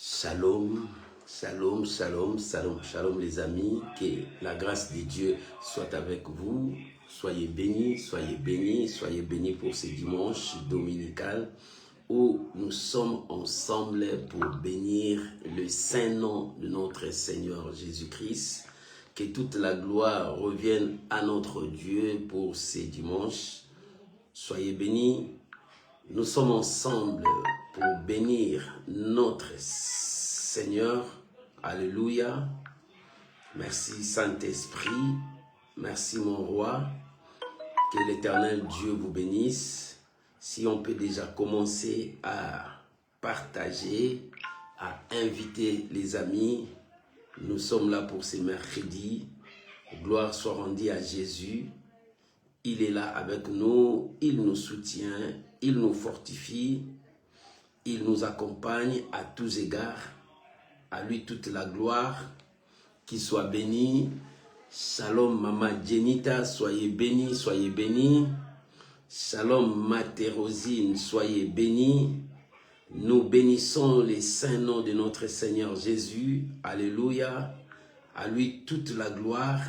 Shalom, shalom, shalom, shalom, shalom les amis, que la grâce de Dieu soit avec vous, soyez bénis, soyez bénis, soyez bénis pour ce dimanche dominical où nous sommes ensemble pour bénir le saint nom de notre Seigneur Jésus-Christ. Que toute la gloire revienne à notre Dieu pour ce dimanche. Soyez bénis. Nous sommes ensemble pour bénir notre Seigneur. Alléluia. Merci Saint-Esprit. Merci mon roi. Que l'Éternel Dieu vous bénisse. Si on peut déjà commencer à partager, à inviter les amis. Nous sommes là pour ce mercredi. Gloire soit rendue à Jésus. Il est là avec nous, il nous soutient, il nous fortifie, il nous accompagne à tous égards. À lui toute la gloire, qu'il soit béni. Shalom Maman Jenita, soyez bénis, soyez bénis. Shalom Matérosine, soyez bénis. Nous bénissons les saints noms de notre Seigneur Jésus. Alléluia. À lui toute la gloire.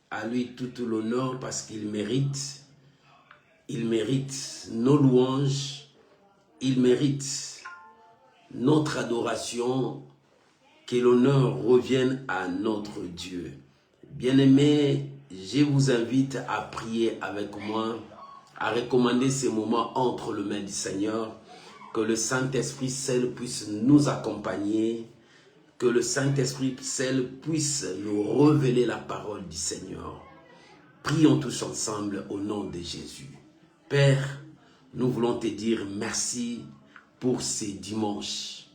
À lui tout l'honneur parce qu'il mérite nos louanges, il mérite notre adoration, que l'honneur revienne à notre Dieu. Bien-aimés, je vous invite à prier avec moi, à recommander ces moments entre les mains du Seigneur, que le Saint-Esprit seul puisse nous accompagner, que le Saint-Esprit seul puisse nous révéler la parole du Seigneur. Prions tous ensemble au nom de Jésus. Père, nous voulons te dire merci pour ces dimanches.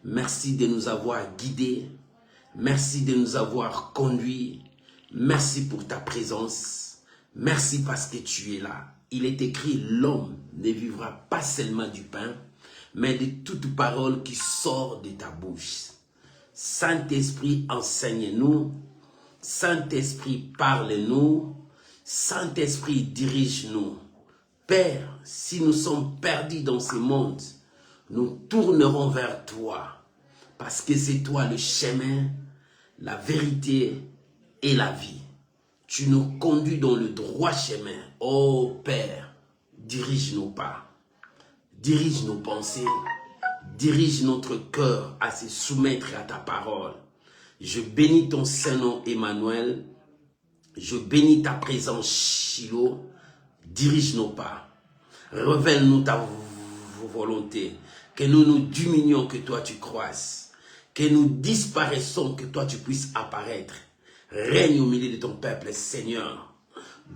Merci de nous avoir guidés. Merci de nous avoir conduits. Merci pour ta présence. Merci parce que tu es là. Il est écrit, l'homme ne vivra pas seulement du pain, mais de toute parole qui sort de ta bouche. Saint-Esprit, enseigne-nous. Saint-Esprit, parle-nous. Saint-Esprit, dirige-nous. Père, si nous sommes perdus dans ce monde, nous tournerons vers toi. Parce que c'est toi le chemin, la vérité et la vie. Tu nous conduis dans le droit chemin. Oh Père, dirige nos pas. Dirige nos pensées. Dirige notre cœur à se soumettre à ta parole. Je bénis ton Saint-Nom Emmanuel. Je bénis ta présence Shiloh. Dirige nos pas. Révèle-nous ta volonté. Que nous nous diminuions, que toi tu croisses. Que nous disparaissons, que toi tu puisses apparaître. Règne au milieu de ton peuple, Seigneur.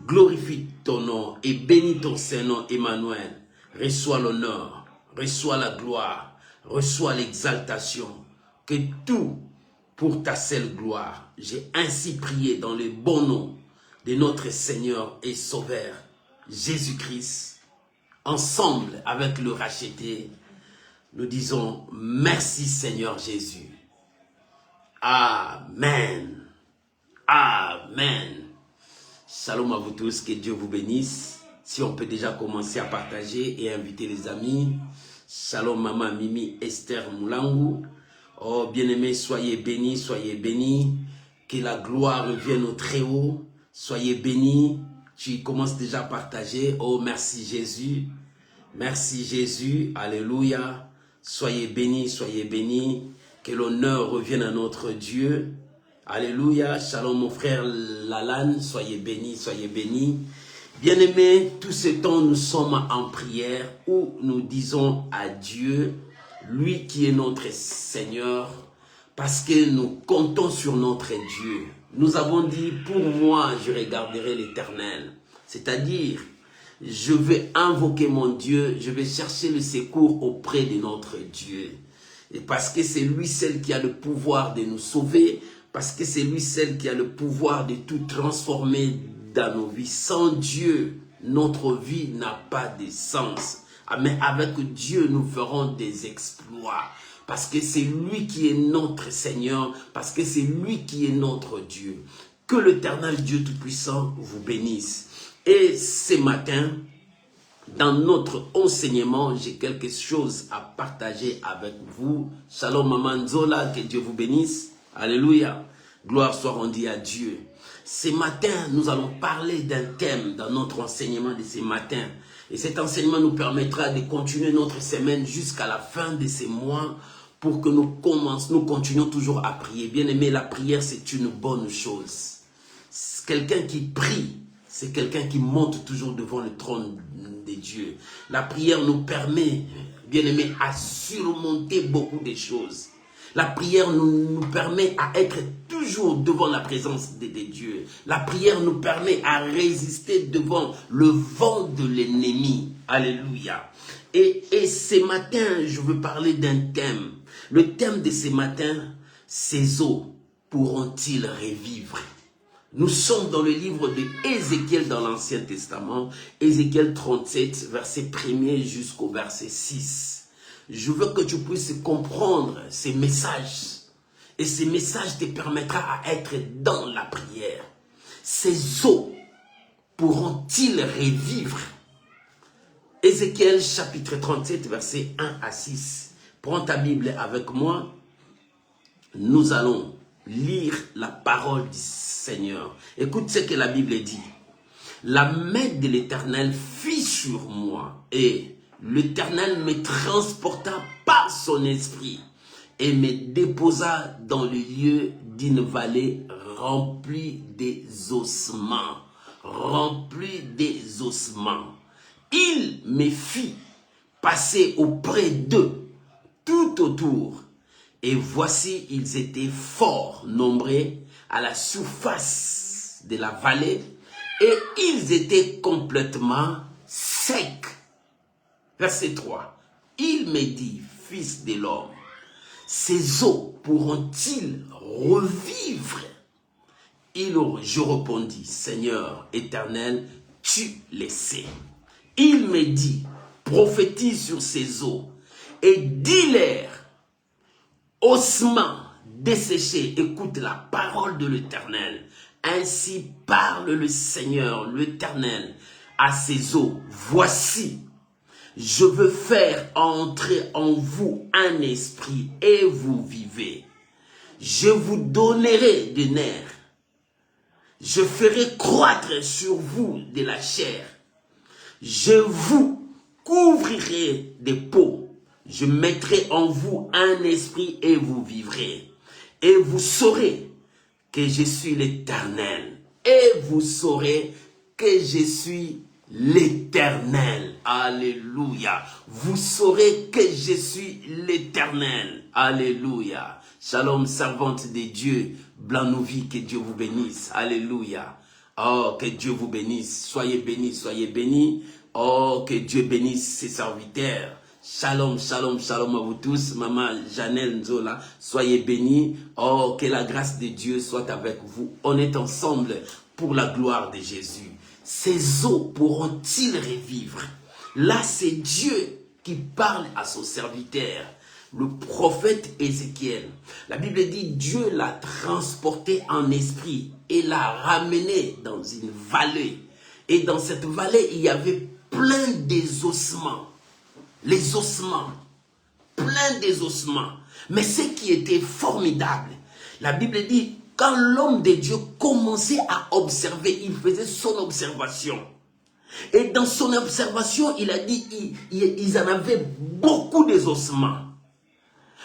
Glorifie ton nom et bénis ton Saint-Nom Emmanuel. Reçois l'honneur, reçois la gloire. Reçois l'exaltation, que tout pour ta seule gloire. J'ai ainsi prié dans le bon nom de notre Seigneur et Sauveur, Jésus-Christ. Ensemble avec le racheté, nous disons merci Seigneur Jésus. Amen. Amen. Shalom à vous tous, que Dieu vous bénisse. Si on peut déjà commencer à partager et inviter les amis. Shalom Maman Mimi Esther Moulangu. Oh bien-aimés, soyez bénis, soyez bénis. Que la gloire revienne au Très-Haut. Soyez bénis. Tu commences déjà à partager. Oh merci Jésus. Merci Jésus. Alléluia. Soyez bénis, soyez bénis. Que l'honneur revienne à notre Dieu. Alléluia. Shalom mon frère Lalan. Soyez bénis, soyez bénis. Bien-aimés, tout ce temps, nous sommes en prière où nous disons à Dieu, lui qui est notre Seigneur, parce que nous comptons sur notre Dieu. Nous avons dit, pour moi, je regarderai l'Éternel. C'est-à-dire, je vais invoquer mon Dieu, je vais chercher le secours auprès de notre Dieu. Et parce que c'est lui seul qui a le pouvoir de nous sauver, parce que c'est lui seul qui a le pouvoir de tout transformer dans nos vies. Sans Dieu, notre vie n'a pas de sens. Mais avec Dieu, nous ferons des exploits. Parce que c'est lui qui est notre Seigneur. Parce que c'est lui qui est notre Dieu. Que l'Éternel Dieu Tout-Puissant vous bénisse. Et ce matin, dans notre enseignement, j'ai quelque chose à partager avec vous. Shalom Maman Nzola, que Dieu vous bénisse. Alléluia. Gloire soit rendue à Dieu. Ce matin, nous allons parler d'un thème dans notre enseignement de ce matin. Et cet enseignement nous permettra de continuer notre semaine jusqu'à la fin de ce mois pour que nous continuions toujours à prier. Bien aimé, la prière, c'est une bonne chose. Quelqu'un qui prie, c'est quelqu'un qui monte toujours devant le trône de Dieu. La prière nous permet, bien aimé, à surmonter beaucoup de choses. La prière nous permet à être toujours devant la présence de Dieu. La prière nous permet à résister devant le vent de l'ennemi. Alléluia. Et ce matin, je veux parler d'un thème. Le thème de ce matin, ces eaux pourront-ils revivre? Nous sommes dans le livre de Ézéchiel dans l'Ancien Testament, Ézéchiel 37, verset 1er jusqu'au verset 6. Je veux que tu puisses comprendre ces messages. Et ces messages te permettra à être dans la prière. Ces eaux pourront-ils revivre? Ézéchiel chapitre 37, verset 1 à 6. Prends ta Bible avec moi. Nous allons lire la parole du Seigneur. Écoute ce que la Bible dit. La main de l'Éternel fit sur moi et l'Éternel me transporta par son esprit et me déposa dans le lieu d'une vallée remplie des ossements. Remplie des ossements. Il me fit passer auprès d'eux tout autour. Et voici, ils étaient fort nombreux à la surface de la vallée et ils étaient complètement secs. Verset 3. Il me dit, fils de l'homme, ces eaux pourront-ils revivre? Je répondis, Seigneur éternel, tu les sais. Il me dit, prophétise sur ces eaux et dis-leur, ossements desséchés, écoute la parole de l'Éternel. Ainsi parle le Seigneur, l'Éternel, à ces eaux. Voici, je veux faire entrer en vous un esprit et vous vivez. Je vous donnerai des nerfs. Je ferai croître sur vous de la chair. Je vous couvrirai des peaux. Je mettrai en vous un esprit et vous vivrez. Et vous saurez que je suis l'Éternel. Et vous saurez que je suis l'Éternel. Alléluia. Vous saurez que je suis l'Éternel. Alléluia. Shalom, servante de Dieu. Blanc-Nouvi, que Dieu vous bénisse. Alléluia. Oh, que Dieu vous bénisse. Soyez bénis, soyez bénis. Oh, que Dieu bénisse ses serviteurs. Shalom, shalom, shalom à vous tous. Maman Janelle Nzola, soyez bénis. Oh, que la grâce de Dieu soit avec vous. On est ensemble pour la gloire de Jésus. Ces eaux pourront-ils revivre? Là, c'est Dieu qui parle à son serviteur, le prophète Ézéchiel. La Bible dit, Dieu l'a transporté en esprit et l'a ramené dans une vallée. Et dans cette vallée, il y avait plein des ossements. Les ossements, plein des ossements. Mais ce qui était formidable, la Bible dit, quand l'homme de Dieu commençait à observer, il faisait son observation. Et dans son observation, il a dit, ils en avaient beaucoup des ossements.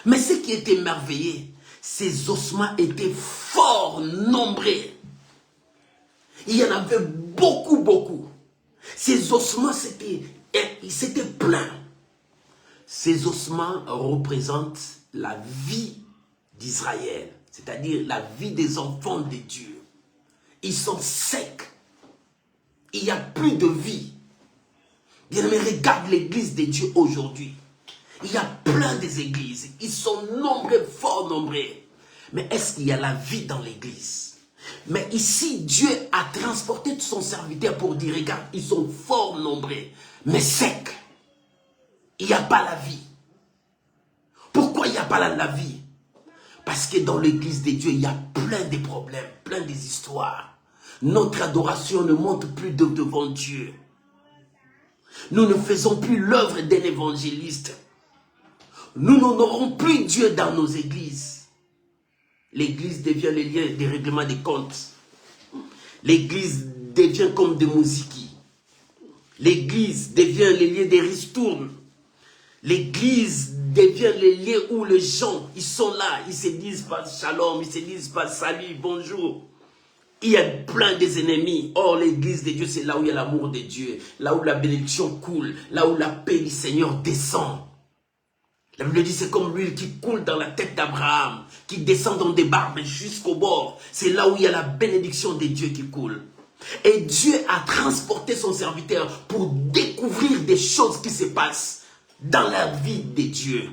Mais ce qui était merveilleux, ces ossements étaient fort nombreux. Il y en avait beaucoup, beaucoup. Ces ossements, c'était plein. Ces ossements représentent la vie d'Israël, c'est-à-dire la vie des enfants de Dieu. Ils sont secs. Il n'y a plus de vie. Bien-aimés, regarde l'église de Dieu aujourd'hui. Il y a plein des églises. Ils sont nombreux, fort nombreux. Mais est-ce qu'il y a la vie dans l'église? Mais ici, Dieu a transporté son serviteur pour dire, regarde, ils sont fort nombreux, mais secs. Il n'y a pas la vie. Pourquoi il n'y a pas la vie? Parce que dans l'église de Dieu, il y a plein de problèmes, plein des histoires. Notre adoration ne monte plus devant Dieu. Nous ne faisons plus l'œuvre d'un évangéliste. Nous n'honorons plus Dieu dans nos églises. L'église devient les liens des règlements des comptes. L'église devient comme des musiques. L'église devient les lieux des ristournes. L'église devient les lieux où les gens, ils sont là, ils se disent pas shalom, ils se disent pas salut, bonjour. Il y a plein des ennemis. Or, l'église de Dieu, c'est là où il y a l'amour de Dieu, là où la bénédiction coule, là où la paix du Seigneur descend. La Bible dit, c'est comme l'huile qui coule dans la tête d'Abraham, qui descend dans des barbes jusqu'au bord. C'est là où il y a la bénédiction de Dieu qui coule. Et Dieu a transporté son serviteur pour découvrir des choses qui se passent dans la vie de Dieu.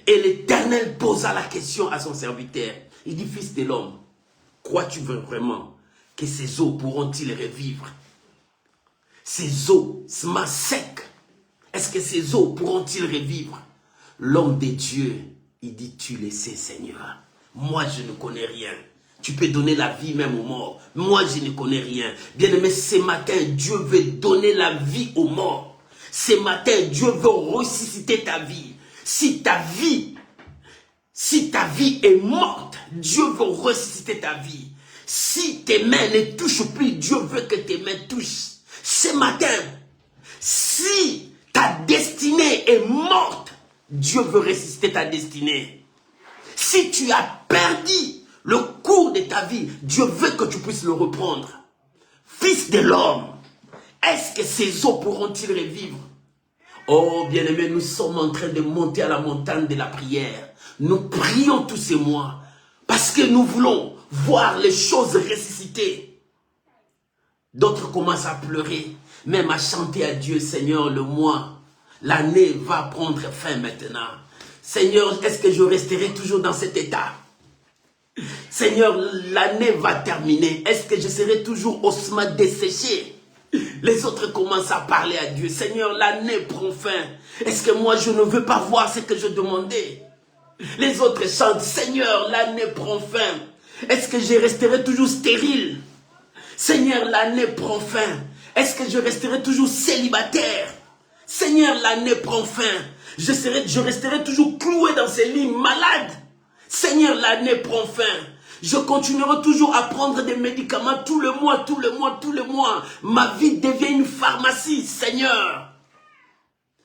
Et l'Éternel posa la question à son serviteur. Il dit, fils de l'homme, crois-tu vraiment que ces eaux pourront-ils revivre? Ces eaux sont secs. Est-ce que ces eaux pourront-ils revivre? L'homme de Dieu, il dit, tu le sais, Seigneur. Moi, je ne connais rien. Tu peux donner la vie même aux morts. Moi, je ne connais rien. Bien-aimé, ce matin, Dieu veut donner la vie aux morts. Ce matin, Dieu veut ressusciter ta vie. Si ta vie est morte, Dieu veut ressusciter ta vie. Si tes mains ne touchent plus, Dieu veut que tes mains touchent. Ce matin, si ta destinée est morte, Dieu veut ressusciter ta destinée. Si tu as perdu le cours de ta vie, Dieu veut que tu puisses le reprendre. Fils de l'homme, est-ce que ces eaux pourront-ils revivre? Oh, bien-aimés, nous sommes en train de monter à la montagne de la prière. Nous prions tous ces mois parce que nous voulons voir les choses ressusciter. D'autres commencent à pleurer, même à chanter à Dieu, Seigneur, le mois, l'année va prendre fin maintenant. Seigneur, est-ce que je resterai toujours dans cet état? Seigneur, l'année va terminer. Est-ce que je serai toujours osement desséché? Les autres commencent à parler à Dieu. Seigneur, l'année prend fin. Est-ce que moi, je ne veux pas voir ce que je demandais? Les autres chantent, Seigneur, l'année prend fin. Est-ce que je resterai toujours stérile? Seigneur, l'année prend fin. Est-ce que je resterai toujours célibataire? Seigneur, l'année prend fin. Je resterai toujours cloué dans ce lit malade. Seigneur, l'année prend fin. Je continuerai toujours à prendre des médicaments tout le mois, tout le mois, tout le mois. Ma vie devient une pharmacie, Seigneur.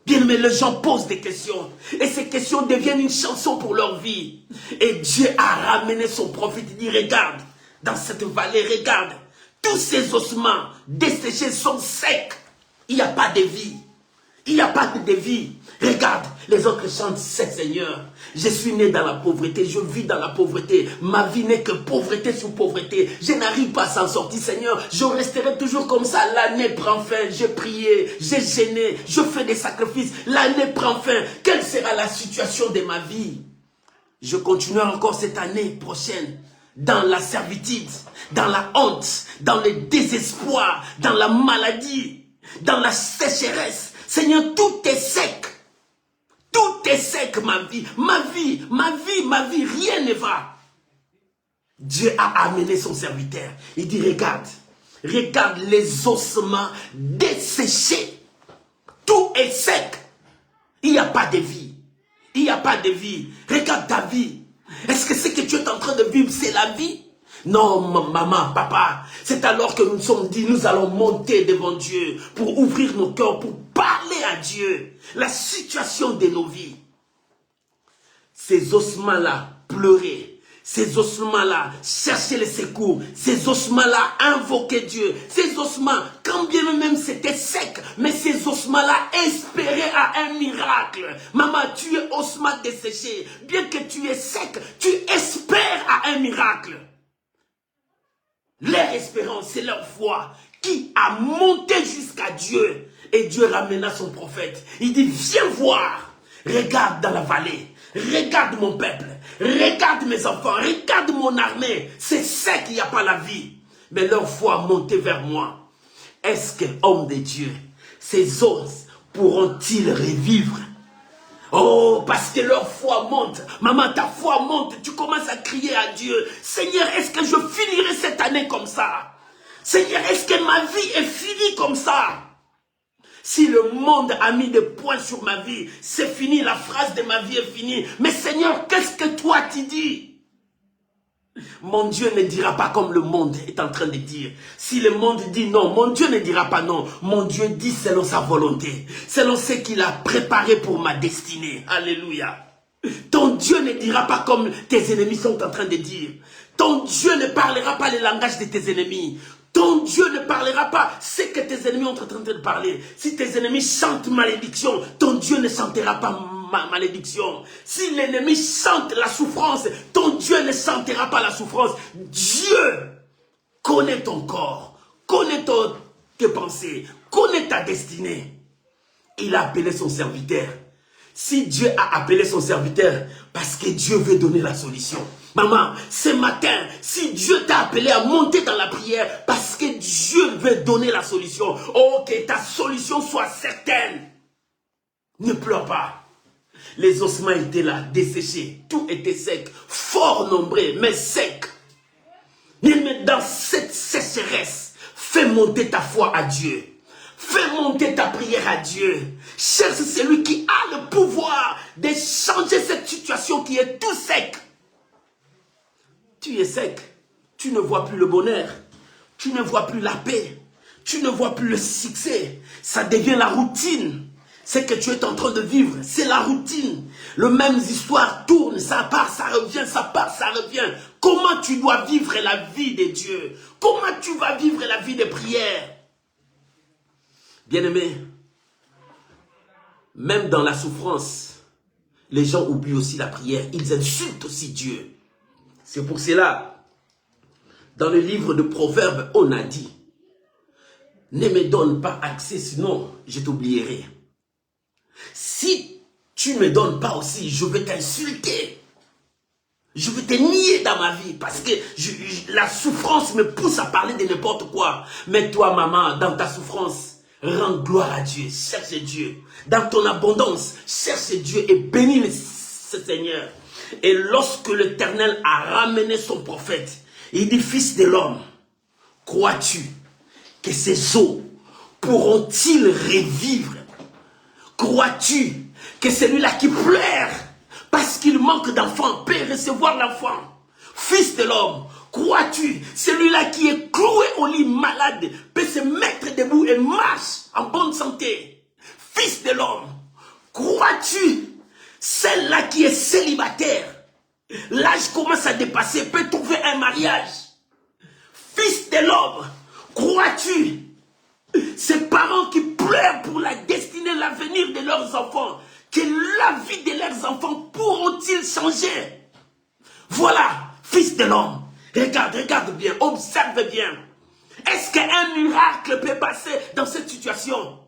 Bien, mais les gens posent des questions. Et ces questions deviennent une chanson pour leur vie. Et Dieu a ramené son prophète. Il dit, regarde, dans cette vallée, regarde. Tous ces ossements desséchés sont secs. Il n'y a pas de vie. Il n'y a pas de vie. Regarde, les autres chantent, c'est Seigneur. Je suis né dans la pauvreté, je vis dans la pauvreté. Ma vie n'est que pauvreté sur pauvreté. Je n'arrive pas à s'en sortir, Seigneur. Je resterai toujours comme ça. L'année prend fin. J'ai prié, j'ai gêné, je fais des sacrifices. L'année prend fin. Quelle sera la situation de ma vie? Je continuerai encore cette année prochaine dans la servitude, dans la honte, dans le désespoir, dans la maladie, dans la sécheresse. Seigneur, tout est sec. Tout est sec, ma vie, rien ne va. Dieu a amené son serviteur. Il dit, regarde les ossements desséchés. Tout est sec. Il n'y a pas de vie. Il n'y a pas de vie. Regarde ta vie. Est-ce que ce que tu es en train de vivre, c'est la vie? Non, maman, papa, c'est alors que nous nous sommes dit, nous allons monter devant Dieu pour ouvrir nos cœurs, pour parler à Dieu, la situation de nos vies. Ces ossements-là pleuraient, ces ossements-là cherchaient le secours, ces ossements-là invoquaient Dieu, ces ossements, quand bien même c'était sec, mais ces ossements-là espéraient à un miracle. Maman, tu es ossement desséché, bien que tu es sec, tu espères à un miracle. Leur espérance, c'est leur foi qui a monté jusqu'à Dieu. Et Dieu ramena son prophète. Il dit, viens voir. Regarde dans la vallée. Regarde mon peuple. Regarde mes enfants. Regarde mon armée. C'est sec, il n'y a pas la vie. Mais leur foi a monté vers moi. Est-ce que, homme de Dieu, ces os pourront-ils revivre? Oh, parce que leur foi monte. Maman, ta foi monte. Tu commences à crier à Dieu. Seigneur, est-ce que je finirai cette année comme ça? Seigneur, est-ce que ma vie est finie comme ça? Si le monde a mis des points sur ma vie, c'est fini, la phrase de ma vie est finie. Mais Seigneur, qu'est-ce que toi tu dis? Mon Dieu ne dira pas comme le monde est en train de dire. Si le monde dit non, mon Dieu ne dira pas non. Mon Dieu dit selon sa volonté, selon ce qu'il a préparé pour ma destinée. Alléluia. Ton Dieu ne dira pas comme tes ennemis sont en train de dire. Ton Dieu ne parlera pas le langage de tes ennemis. Ton Dieu ne parlera pas ce que tes ennemis sont en train de parler. Si tes ennemis chantent malédiction, ton Dieu ne chantera pas malédiction. Si l'ennemi chante la souffrance, ton Dieu ne chantera pas la souffrance. Dieu connaît ton corps, connaît tes pensées, connaît ta destinée. Il a appelé son serviteur. Si Dieu a appelé son serviteur, parce que Dieu veut donner la solution. Maman, ce matin, si Dieu t'a appelé à monter dans la prière, parce que Dieu veut donner la solution, oh, que ta solution soit certaine. Ne pleure pas. Les ossements étaient là, desséchés, tout était sec, fort nombreux, mais sec. Mais dans cette sécheresse, fais monter ta foi à Dieu. Fais monter ta prière à Dieu. Cherche celui qui a le pouvoir de changer cette situation qui est tout sec. Tu es sec. Tu ne vois plus le bonheur. Tu ne vois plus la paix. Tu ne vois plus le succès. Ça devient la routine. Ce que tu es en train de vivre, c'est la routine. Le même histoire tourne, ça part, ça revient, ça part, ça revient. Comment tu dois vivre la vie de Dieu? Comment tu vas vivre la vie de prière? Bien-aimés, même dans la souffrance, les gens oublient aussi la prière. Ils insultent aussi Dieu. C'est pour cela, dans le livre de Proverbes, on a dit, ne me donne pas accès, sinon je t'oublierai. Si tu ne me donnes pas aussi, je vais t'insulter. Je vais te nier dans ma vie parce que la souffrance me pousse à parler de n'importe quoi. Mais toi, maman, dans ta souffrance, rends gloire à Dieu, cherche Dieu. Dans ton abondance, cherche Dieu et bénis ce Seigneur. Et lorsque l'Éternel a ramené son prophète, il dit, fils de l'homme, crois-tu que ces eaux pourront-ils revivre? Crois-tu que celui-là qui pleure parce qu'il manque d'enfant peut recevoir l'enfant? Fils de l'homme, crois-tu celui-là qui est cloué au lit malade peut se mettre debout et marche en bonne santé? Fils de l'homme, crois-tu celle-là qui est célibataire, l'âge commence à dépasser, peut trouver un mariage? Fils de l'homme, crois-tu ces parents qui pleurent pour la destinée, l'avenir de leurs enfants, que la vie de leurs enfants pourront-ils changer? Voilà, fils de l'homme, regarde bien, observe bien. Est-ce qu'un miracle peut passer dans cette situation?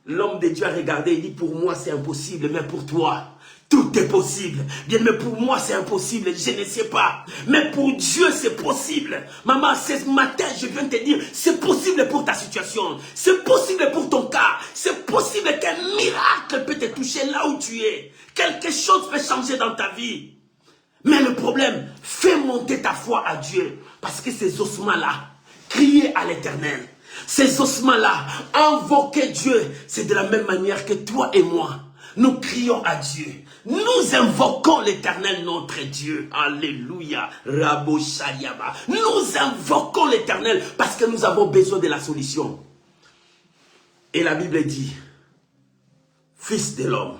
L'homme de Dieu a regardé et dit, pour moi c'est impossible, mais pour toi, tout est possible. Bien, mais pour moi c'est impossible, je ne sais pas. Mais pour Dieu c'est possible. Maman, ce matin je viens te dire, c'est possible pour ta situation. C'est possible pour ton cas. C'est possible qu'un miracle peut te toucher là où tu es. Quelque chose peut changer dans ta vie. Mais le problème, fais monter ta foi à Dieu. Parce que ces ossements-là, criez à l'Éternel. Ces ossements-là, invoquer Dieu, c'est de la même manière que toi et moi. Nous crions à Dieu. Nous invoquons l'Éternel notre Dieu. Alléluia. Rabo Shariaba. Nous invoquons l'Éternel parce que nous avons besoin de la solution. Et la Bible dit, fils de l'homme,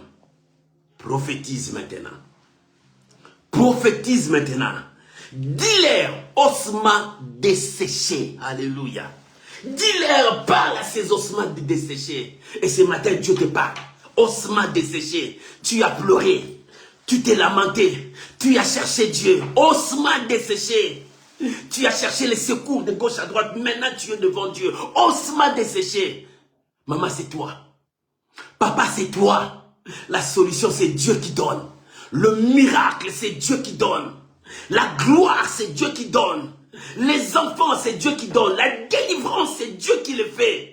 prophétise maintenant. Prophétise maintenant. Dis-leur, ossements desséchés. Alléluia. Dis-leur, parle à ces ossements desséchés. Et ce matin, Dieu te parle. Ossements desséchés. Tu as pleuré. Tu t'es lamenté. Tu as cherché Dieu. Ossements desséchés. Tu as cherché les secours de gauche à droite. Maintenant, tu es devant Dieu. Ossements desséchés. Maman, c'est toi. Papa, c'est toi. La solution, c'est Dieu qui donne. Le miracle, c'est Dieu qui donne. La gloire, c'est Dieu qui donne. Les enfants, c'est Dieu qui donne. La délivrance, c'est Dieu qui le fait.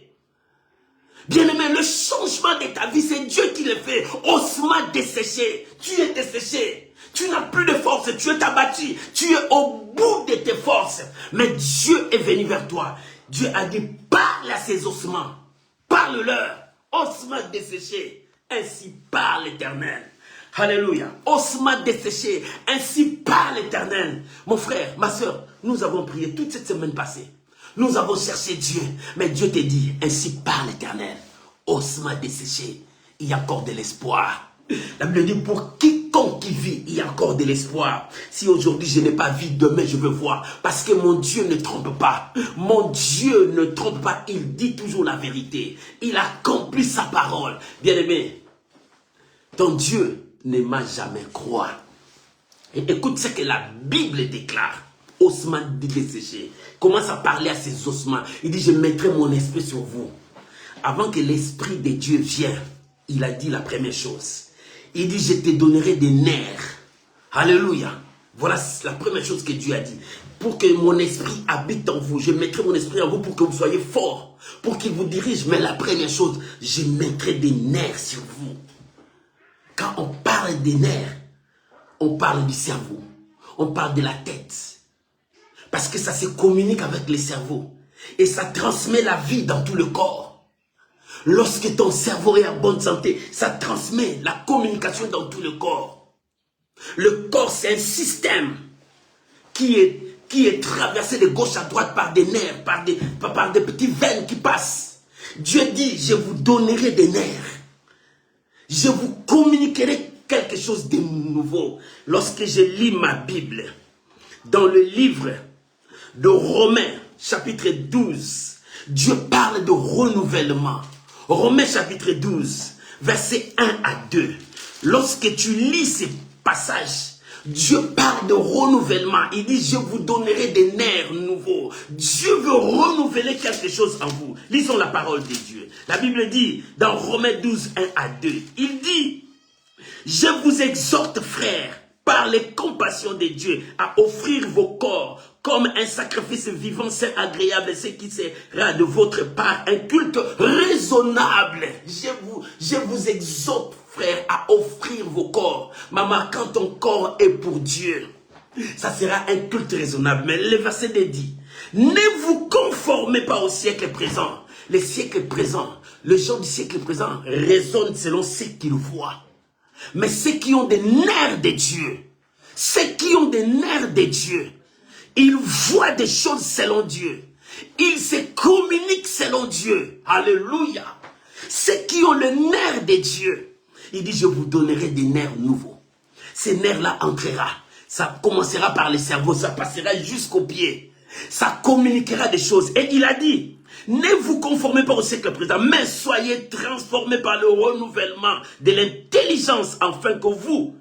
Bien-aimé, le changement de ta vie, c'est Dieu qui le fait. Ossements desséchés. Tu es desséché. Tu n'as plus de force. Tu es abattu. Tu es au bout de tes forces. Mais Dieu est venu vers toi. Dieu a dit, parle à ces ossements. parle-leur, ossements desséchés, ainsi parle l'Éternel. Alléluia. Ossements desséchés, ainsi parle l'Éternel. Mon frère, ma soeur, nous avons prié toute cette semaine passée. Nous avons cherché Dieu, mais Dieu te dit, ainsi parle l'Éternel. Ossements desséchés, il y a encore de l'espoir. La Bible dit, pour quiconque qui vit, il y a encore de l'espoir. Si aujourd'hui je n'ai pas vu, demain je veux voir. Parce que mon Dieu ne trompe pas. Mon Dieu ne trompe pas. Il dit toujours la vérité. Il accomplit sa parole. Bien-aimé, ton Dieu ne m'a jamais croire. Et écoute ce que la Bible déclare. Ossements desséchés. Commence à parler à ces ossements. Il dit, je mettrai mon esprit sur vous. Avant que l'esprit de Dieu vienne, il a dit la première chose. Il dit, je te donnerai des nerfs. Alléluia. Voilà la première chose que Dieu a dit. Pour que mon esprit habite en vous. Je mettrai mon esprit en vous pour que vous soyez forts. Pour qu'il vous dirige. Mais la première chose, je mettrai des nerfs sur vous. Quand on parle des nerfs, on parle du cerveau. On parle de la tête. Parce que ça se communique avec le cerveau. Et ça transmet la vie dans tout le corps. Lorsque ton cerveau est en bonne santé, ça transmet la communication dans tout le corps. Le corps, c'est un système qui est traversé de gauche à droite par des nerfs, par des petits veines qui passent. Dieu dit, je vous donnerai des nerfs. Je vous communiquerai quelque chose de nouveau. Lorsque je lis ma Bible, dans le livre de Romains, chapitre 12, Dieu parle de renouvellement. Romains chapitre 12, versets 1 à 2. Lorsque tu lis ces passages, Dieu parle de renouvellement. Il dit, je vous donnerai des nerfs nouveaux. Dieu veut renouveler quelque chose en vous. Lisons la parole de Dieu. La Bible dit, dans Romains 12, 1 à 2, il dit, je vous exhorte, frères, par les compassions de Dieu, à offrir vos corps comme un sacrifice vivant, saint, agréable, ce qui sera de votre part un culte raisonnable. Je vous exhorte, frère, à offrir vos corps. Maman, quand ton corps est pour Dieu, ça sera un culte raisonnable. Mais le verset dit, ne vous conformez pas au siècle présent. Le siècle présent, les gens du siècle présent raisonnent selon ce qu'ils voient. Mais ceux qui ont des nerfs de Dieu, ceux qui ont des nerfs de Dieu, ils voient des choses selon Dieu. Ils se communiquent selon Dieu. Alléluia. Ceux qui ont le nerf de Dieu, il dit, je vous donnerai des nerfs nouveaux. Ces nerfs-là entrera. Ça commencera par le cerveau, ça passera jusqu'aux pieds. Ça communiquera des choses. Et il a dit, ne vous conformez pas au siècle présent, mais soyez transformés par le renouvellement de l'intelligence, afin que vous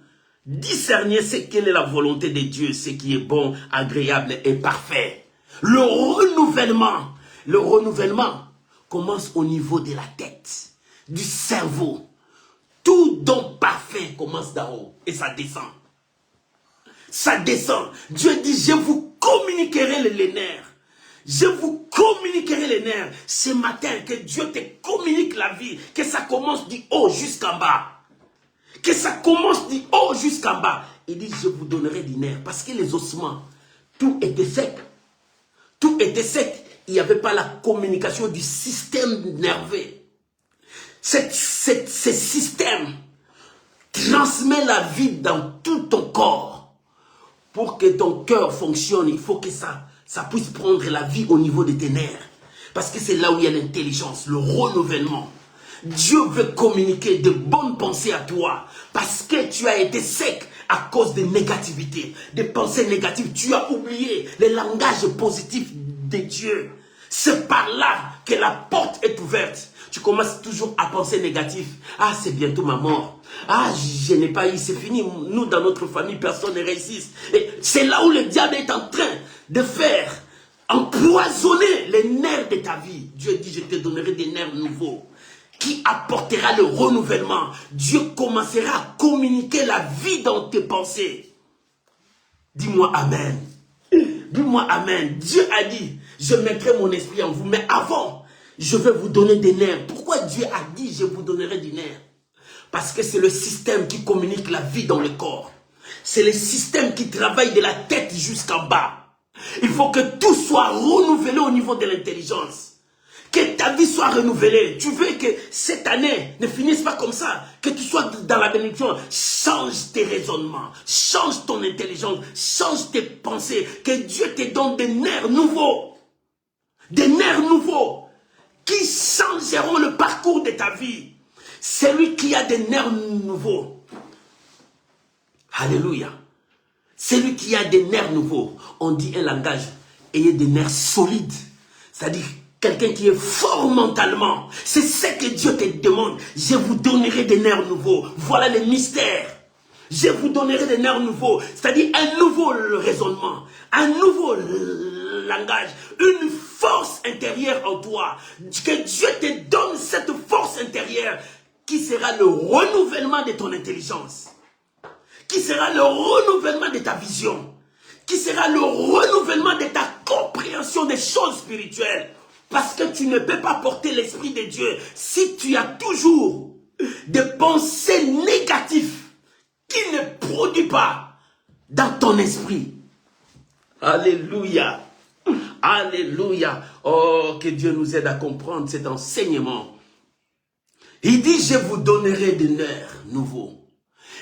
discerniez ce qu'est la volonté de Dieu, ce qui est bon, agréable et parfait. Le renouvellement commence au niveau de la tête, du cerveau. Tout don parfait commence d'en haut et ça descend. Ça descend. Dieu dit, je vous communiquerai les nerfs. Je vous communiquerai les nerfs. Ce matin, que Dieu te communique la vie. Que ça commence du haut jusqu'en bas. Que ça commence du haut jusqu'en bas. Il dit, je vous donnerai des nerfs. Parce que les ossements, tout était sec. Tout était sec. Il n'y avait pas la communication du système nerveux. Ce système transmet la vie dans tout ton corps. Pour que ton cœur fonctionne, il faut que ça puisse prendre la vie au niveau de tes nerfs. Parce que c'est là où il y a l'intelligence, le renouvellement. Dieu veut communiquer de bonnes pensées à toi. Parce que tu as été sec à cause de négativité, des pensées négatives. Tu as oublié le langage positif de Dieu. C'est par là que la porte est ouverte. Tu commences toujours à penser négatif. Ah, c'est bientôt ma mort. Ah, je n'ai pas eu, c'est fini. Nous, dans notre famille, personne ne réussit. Et c'est là où le diable est en train de faire empoisonner les nerfs de ta vie. Dieu dit, je te donnerai des nerfs nouveaux qui apportera le renouvellement. Dieu commencera à communiquer la vie dans tes pensées. Dis-moi Amen. Dis-moi Amen. Dieu a dit, je mettrai mon esprit en vous. Mais avant, je vais vous donner des nerfs. Pourquoi Dieu a dit, je vous donnerai des nerfs? Parce que c'est le système qui communique la vie dans le corps. C'est le système qui travaille de la tête jusqu'en bas. Il faut que tout soit renouvelé au niveau de l'intelligence. Que ta vie soit renouvelée. Tu veux que cette année ne finisse pas comme ça. Que tu sois dans la bénédiction. Change tes raisonnements. Change ton intelligence. Change tes pensées. Que Dieu te donne des nerfs nouveaux. Des nerfs nouveaux. Qui changeront le parcours de ta vie. Celui qui a des nerfs nouveaux. Alléluia. Celui qui a des nerfs nouveaux. On dit un langage. Ayez des nerfs solides. C'est-à-dire quelqu'un qui est fort mentalement. C'est ce que Dieu te demande. Je vous donnerai des nerfs nouveaux. Voilà les mystères. Je vous donnerai des nerfs nouveaux. C'est-à-dire un nouveau raisonnement. Un nouveau langage. Une force intérieure en toi. Que Dieu te donne cette force intérieure qui sera le renouvellement de ton intelligence. Qui sera le renouvellement de ta vision. Qui sera le renouvellement de ta compréhension des choses spirituelles. Parce que tu ne peux pas porter l'Esprit de Dieu si tu as toujours des pensées négatives qui ne produisent pas dans ton esprit. Alléluia. Alléluia. Oh, que Dieu nous aide à comprendre cet enseignement. Il dit, je vous donnerai des nerfs nouveaux.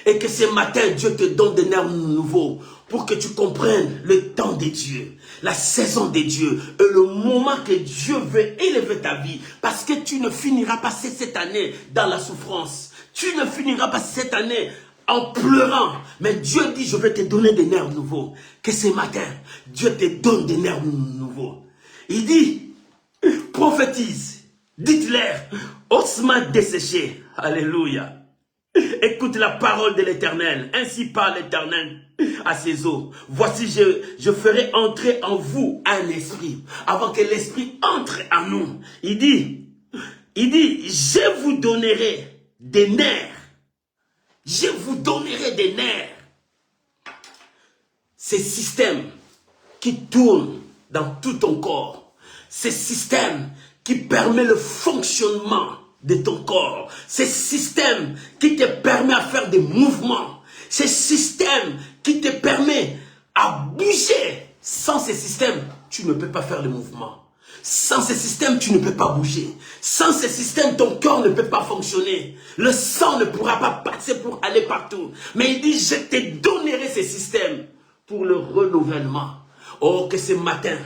Et que ce matin, Dieu te donne des nerfs nouveaux pour que tu comprennes le temps de Dieu, la saison de Dieu et le moment que Dieu veut élever ta vie. Parce que tu ne finiras pas cette année dans la souffrance. Tu ne finiras pas cette année en pleurant. Mais Dieu dit, je vais te donner des nerfs nouveaux. Que ce matin, Dieu te donne des nerfs nouveaux. Il dit, prophétise, dites-leur, ossements desséchés. Alléluia. Écoute la parole de l'Éternel. Ainsi parle l'Éternel à ses eaux. Voici, je ferai entrer en vous un esprit. Avant que l'esprit entre en nous. Il dit, je vous donnerai des nerfs. Je vous donnerai des nerfs. Ces systèmes qui tournent dans tout ton corps. Ces systèmes qui permettent le fonctionnement de ton corps. Ces systèmes qui te permet à faire des mouvements. Ces systèmes qui te permet à bouger. Sans ces systèmes, tu ne peux pas faire le mouvement. Sans ces systèmes, tu ne peux pas bouger. Sans ces systèmes, ton corps ne peut pas fonctionner. Le sang ne pourra pas passer pour aller partout. Mais il dit, je te donnerai ces systèmes pour le renouvellement. Oh, que ce matin,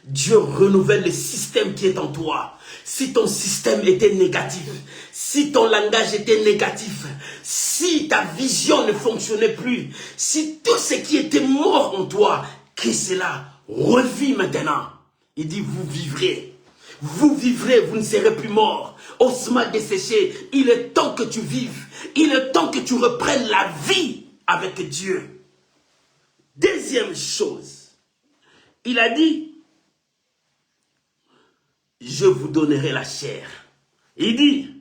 Dieu renouvelle le système qui est en toi. Si ton système était négatif, si ton langage était négatif, si ta vision ne fonctionnait plus, si tout ce qui était mort en toi, que cela revit maintenant. Il dit, vous vivrez, vous ne serez plus mort. Ossements desséchés, il est temps que tu vives, il est temps que tu reprennes la vie avec Dieu. Deuxième chose, il a dit, je vous donnerai la chair. Il dit,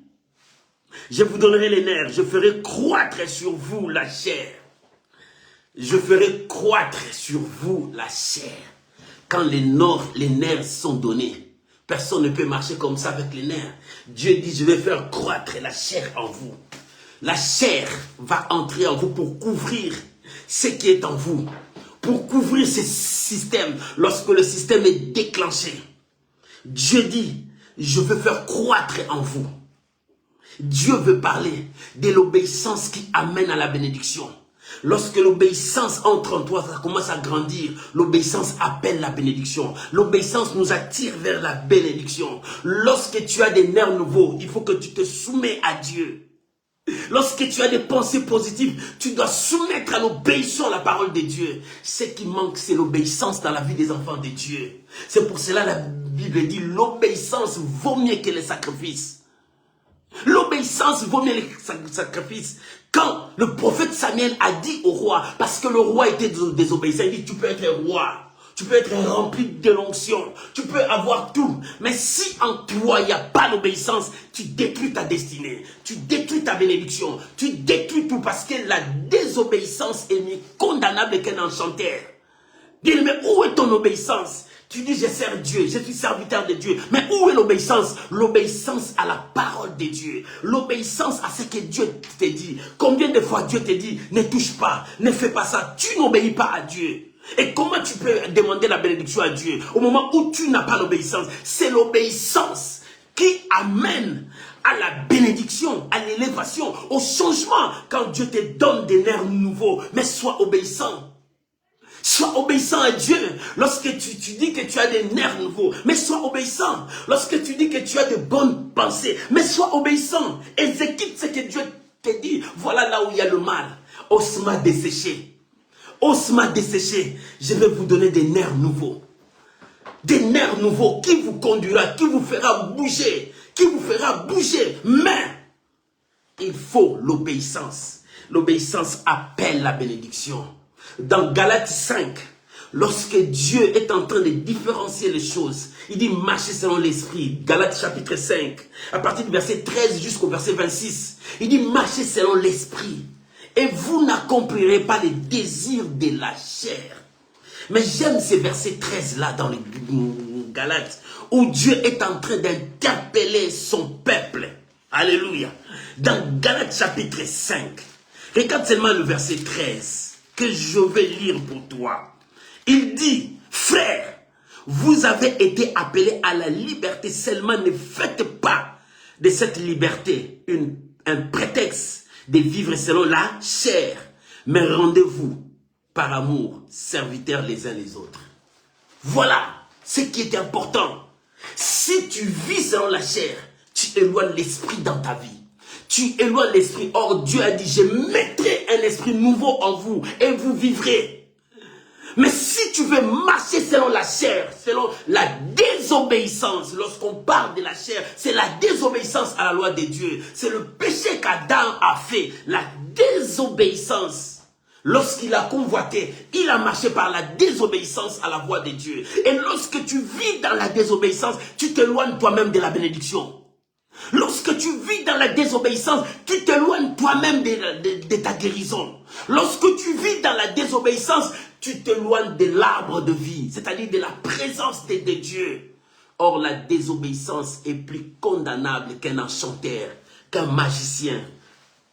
je vous donnerai les nerfs, je ferai croître sur vous la chair. Je ferai croître sur vous la chair. Quand les nerfs sont donnés, personne ne peut marcher comme ça avec les nerfs. Dieu dit, je vais faire croître la chair en vous. La chair va entrer en vous pour couvrir ce qui est en vous. Pour couvrir ce système, lorsque le système est déclenché. Dieu dit, je veux faire croître en vous. Dieu veut parler de l'obéissance qui amène à la bénédiction. Lorsque l'obéissance entre en toi, ça commence à grandir. L'obéissance appelle la bénédiction. L'obéissance nous attire vers la bénédiction. Lorsque tu as des nerfs nouveaux, il faut que tu te soumets à Dieu. Lorsque tu as des pensées positives, tu dois soumettre à l'obéissance la parole de Dieu. Ce qui manque, c'est l'obéissance dans la vie des enfants de Dieu. C'est pour cela que la Bible dit, l'obéissance vaut mieux que les sacrifices. L'obéissance vaut mieux les sacrifices. Quand le prophète Samuel a dit au roi, parce que le roi était désobéissant, il dit, tu peux être roi. Tu peux être rempli de l'onction. Tu peux avoir tout. Mais si en toi, il n'y a pas l'obéissance, tu détruis ta destinée. Tu détruis ta bénédiction. Tu détruis tout parce que la désobéissance est mieux condamnable qu'un enchanteur. Dis, mais où est ton obéissance? Tu dis, je sers Dieu, je suis serviteur de Dieu. Mais où est l'obéissance? L'obéissance à la parole de Dieu. L'obéissance à ce que Dieu te dit. Combien de fois Dieu te dit, ne touche pas, ne fais pas ça. Tu n'obéis pas à Dieu. Et comment tu peux demander la bénédiction à Dieu au moment où tu n'as pas l'obéissance? C'est l'obéissance qui amène à la bénédiction, à l'élévation, au changement. Quand Dieu te donne des nerfs nouveaux, mais sois obéissant. Sois obéissant à Dieu. Lorsque tu dis que tu as des nerfs nouveaux, mais sois obéissant. Lorsque tu dis que tu as de bonnes pensées, mais sois obéissant. Exécute ce que Dieu te dit. Voilà là où il y a le mal. Osma desséché. Osma desséché. Je vais vous donner des nerfs nouveaux. Des nerfs nouveaux qui vous conduira, qui vous fera bouger. Qui vous fera bouger. Mais il faut l'obéissance. L'obéissance appelle la bénédiction. Dans Galates 5, lorsque Dieu est en train de différencier les choses, il dit marchez selon l'esprit. Galates chapitre 5, à partir du verset 13 jusqu'au verset 26, il dit marchez selon l'esprit. Et vous n'accomplirez pas les désirs de la chair. Mais j'aime ces versets 13 là dans les Galates, où Dieu est en train d'interpeller son peuple. Alléluia. Dans Galates chapitre 5, regarde seulement le verset 13 que je vais lire pour toi. Il dit, frères, vous avez été appelés à la liberté, seulement ne faites pas de cette liberté un prétexte de vivre selon la chair, mais rendez-vous par amour, serviteurs les uns les autres. Voilà ce qui est important. Si tu vis selon la chair, tu éloignes l'esprit dans ta vie. Tu éloignes l'esprit. Or, Dieu a dit, je mettrai un esprit nouveau en vous et vous vivrez. Mais si tu veux marcher selon la chair, selon la désobéissance, lorsqu'on parle de la chair, c'est la désobéissance à la loi de Dieu. C'est le péché qu'Adam a fait, la désobéissance. Lorsqu'il a convoité, il a marché par la désobéissance à la voix de Dieu. Et lorsque tu vis dans la désobéissance, tu t'éloignes toi-même de la bénédiction. Lorsque tu vis dans la désobéissance, tu t'éloignes toi-même de ta guérison. Lorsque tu vis dans la désobéissance, tu t'éloignes de l'arbre de vie, c'est-à-dire de la présence de Dieu. Or, la désobéissance est plus condamnable qu'un enchanteur, qu'un magicien,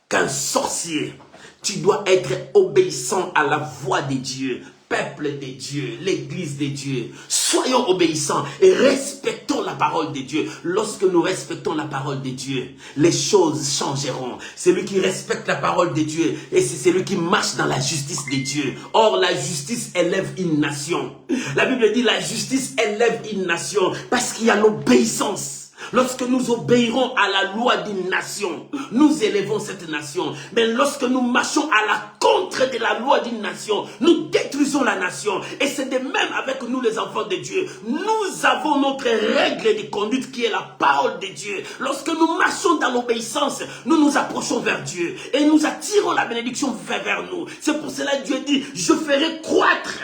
qu'un sorcier. Tu dois être obéissant à la voix de Dieu, peuple de Dieu, l'église de Dieu. Soyons obéissants et respectons la parole de Dieu. Lorsque nous respectons la parole de Dieu, les choses changeront. Celui qui respecte la parole de Dieu, et c'est celui qui marche dans la justice de Dieu. Or, la justice élève une nation. La Bible dit la justice élève une nation parce qu'il y a l'obéissance. Lorsque nous obéirons à la loi d'une nation, nous élevons cette nation. Mais lorsque nous marchons à la contre de la loi d'une nation, nous détruisons la nation. Et c'est de même avec nous les enfants de Dieu. Nous avons notre règle de conduite qui est la parole de Dieu. Lorsque nous marchons dans l'obéissance, nous nous approchons vers Dieu. Et nous attirons la bénédiction vers nous. C'est pour cela que Dieu dit, je ferai croître.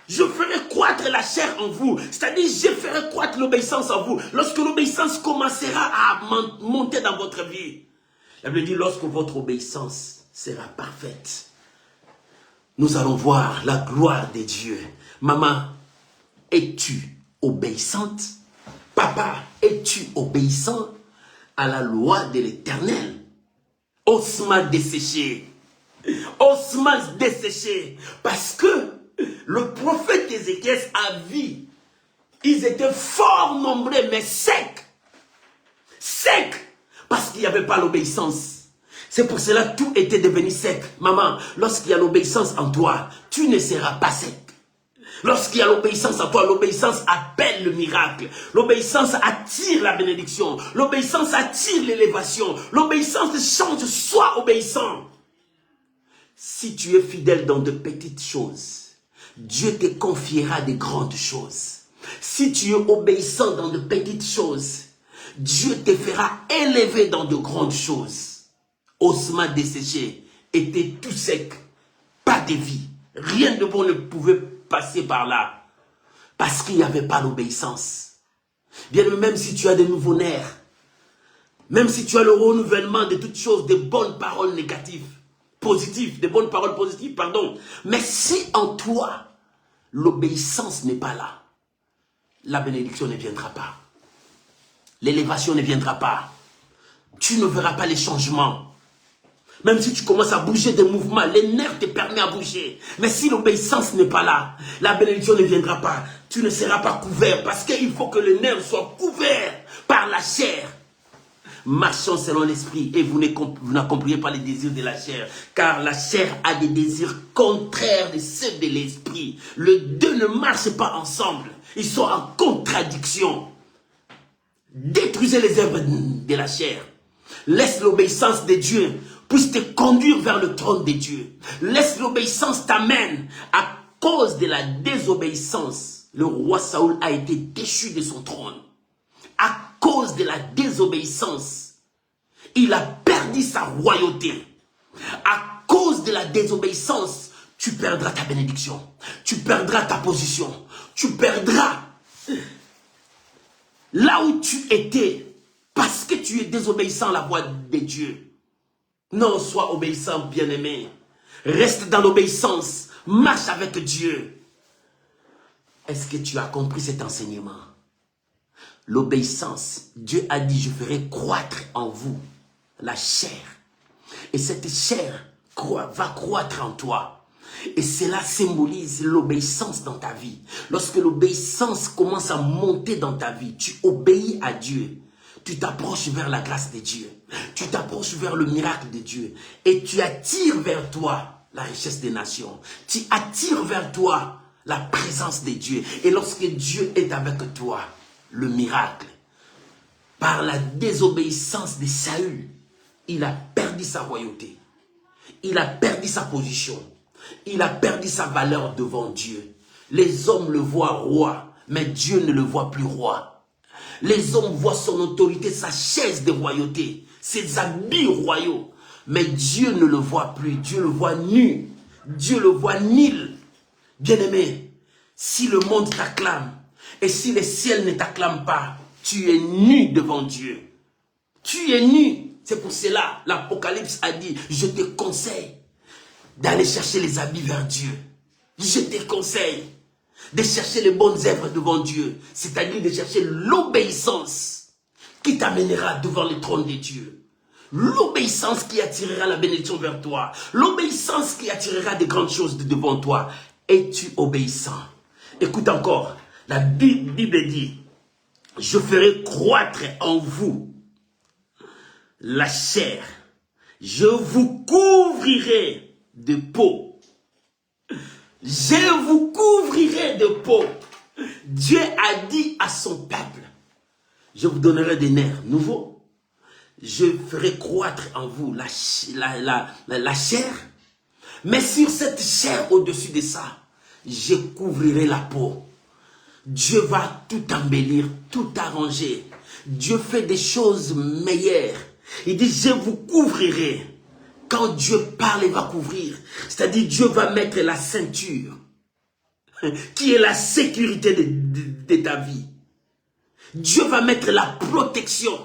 Je ferai croître la chair en vous. C'est-à-dire, je ferai croître l'obéissance en vous. Lorsque l'obéissance commencera à monter dans votre vie. La Bible dit, lorsque votre obéissance sera parfaite, nous allons voir la gloire de Dieu. Maman, es-tu obéissante? Papa, es-tu obéissant à la loi de l'Éternel? Osma desséché. Osma desséché. Parce que le prophète Ézéchiel a vu, ils étaient fort nombreux, mais secs. Secs, parce qu'il n'y avait pas l'obéissance. C'est pour cela que tout était devenu sec. Maman, lorsqu'il y a l'obéissance en toi, tu ne seras pas sec. Lorsqu'il y a l'obéissance en toi, l'obéissance appelle le miracle. L'obéissance attire la bénédiction. L'obéissance attire l'élévation. L'obéissance change, sois obéissant. Si tu es fidèle dans de petites choses, Dieu te confiera de grandes choses. Si tu es obéissant dans de petites choses, Dieu te fera élever dans de grandes choses. Osma desséché était tout sec, pas de vie. Rien de bon ne pouvait passer par là. Parce qu'il n'y avait pas l'obéissance. Bien, même si tu as de nouveaux nerfs, même si tu as le renouvellement de toutes choses, de bonnes paroles négatives, positives, de bonnes paroles positives, pardon. Mais si en toi, l'obéissance n'est pas là, la bénédiction ne viendra pas. L'élévation ne viendra pas. Tu ne verras pas les changements. Même si tu commences à bouger des mouvements, les nerfs te permettent à bouger. Mais si l'obéissance n'est pas là, la bénédiction ne viendra pas. Tu ne seras pas couvert parce qu'il faut que le nerf soit couvert par la chair. Marchons selon l'esprit et vous n'accomplirez pas les désirs de la chair. Car la chair a des désirs contraires de ceux de l'esprit. Les deux ne marchent pas ensemble. Ils sont en contradiction. Détruisez les œuvres de la chair. Laisse l'obéissance de Dieu puisse te conduire vers le trône de Dieu. Laisse l'obéissance t'amène. À cause de la désobéissance, le roi Saoul a été déchu de son trône. À cause de la désobéissance, il a perdu sa royauté. À cause de la désobéissance, tu perdras ta bénédiction. Tu perdras ta position. Tu perdras là où tu étais parce que tu es désobéissant à la voix de Dieu. Non, sois obéissant, bien-aimé. Reste dans l'obéissance. Marche avec Dieu. Est-ce que tu as compris cet enseignement? L'obéissance, Dieu a dit, je ferai croître en vous la chair. Et cette chair va croître en toi. Et cela symbolise l'obéissance dans ta vie. Lorsque l'obéissance commence à monter dans ta vie, tu obéis à Dieu. Tu t'approches vers la grâce de Dieu. Tu t'approches vers le miracle de Dieu. Et tu attires vers toi la richesse des nations. Tu attires vers toi la présence de Dieu. Et lorsque Dieu est avec toi, le miracle, par la désobéissance de Saül, il a perdu sa royauté. Il a perdu sa position. Il a perdu sa valeur devant Dieu. Les hommes le voient roi, mais Dieu ne le voit plus roi. Les hommes voient son autorité, sa chaise de royauté, ses habits royaux. Mais Dieu ne le voit plus. Dieu le voit nu. Dieu le voit nul. Bien-aimé, si le monde t'acclame et si le ciel ne t'acclame pas, tu es nu devant Dieu. Tu es nu. C'est pour cela l'Apocalypse a dit, je te conseille d'aller chercher les habits vers Dieu. Je te conseille de chercher les bonnes œuvres devant Dieu, c'est-à-dire de chercher l'obéissance qui t'amènera devant le trône de Dieu. L'obéissance qui attirera la bénédiction vers toi. L'obéissance qui attirera de grandes choses devant toi. Es-tu obéissant? Écoute encore, la Bible dit, je ferai croître en vous la chair. Je vous couvrirai de peau. Je vous couvrirai de peau. Dieu a dit à son peuple, je vous donnerai des nerfs nouveaux. Je ferai croître en vous la chair. Mais sur cette chair au-dessus de ça, je couvrirai la peau. Dieu va tout embellir, tout arranger. Dieu fait des choses meilleures. Il dit, je vous couvrirai. Quand Dieu parle, il va couvrir. C'est-à-dire, Dieu va mettre la ceinture, qui est la sécurité de ta vie. Dieu va mettre la protection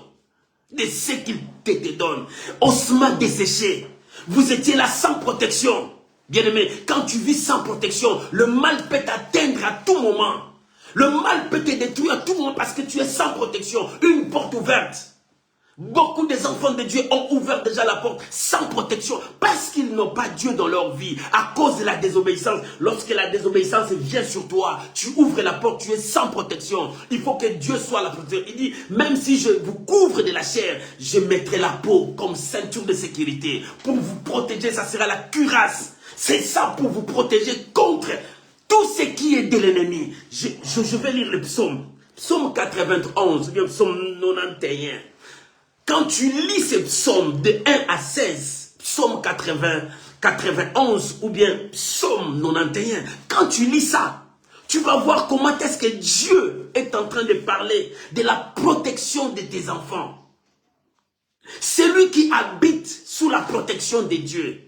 de ce qu'il te donne. Ossements desséchés. Vous étiez là sans protection. Bien-aimé, quand tu vis sans protection, le mal peut t'atteindre à tout moment. Le mal peut te détruire à tout moment parce que tu es sans protection. Une porte ouverte. Beaucoup des enfants de Dieu ont ouvert déjà la porte sans protection parce qu'ils n'ont pas Dieu dans leur vie à cause de la désobéissance. Lorsque la désobéissance vient sur toi, tu ouvres la porte, tu es sans protection. Il faut que Dieu soit la protection. Il dit, même si je vous couvre de la chair, je mettrai la peau comme ceinture de sécurité. Pour vous protéger, ça sera la cuirasse. C'est ça pour vous protéger contre tout ce qui est de l'ennemi. Je vais lire le psaume. Psaume 91, ou bien psaume 91. Quand tu lis ces psaumes de 1 à 16, psaume 80, 91 ou bien psaume 91, quand tu lis ça, tu vas voir comment est-ce que Dieu est en train de parler de la protection de tes enfants. Celui qui habite sous la protection de Dieu,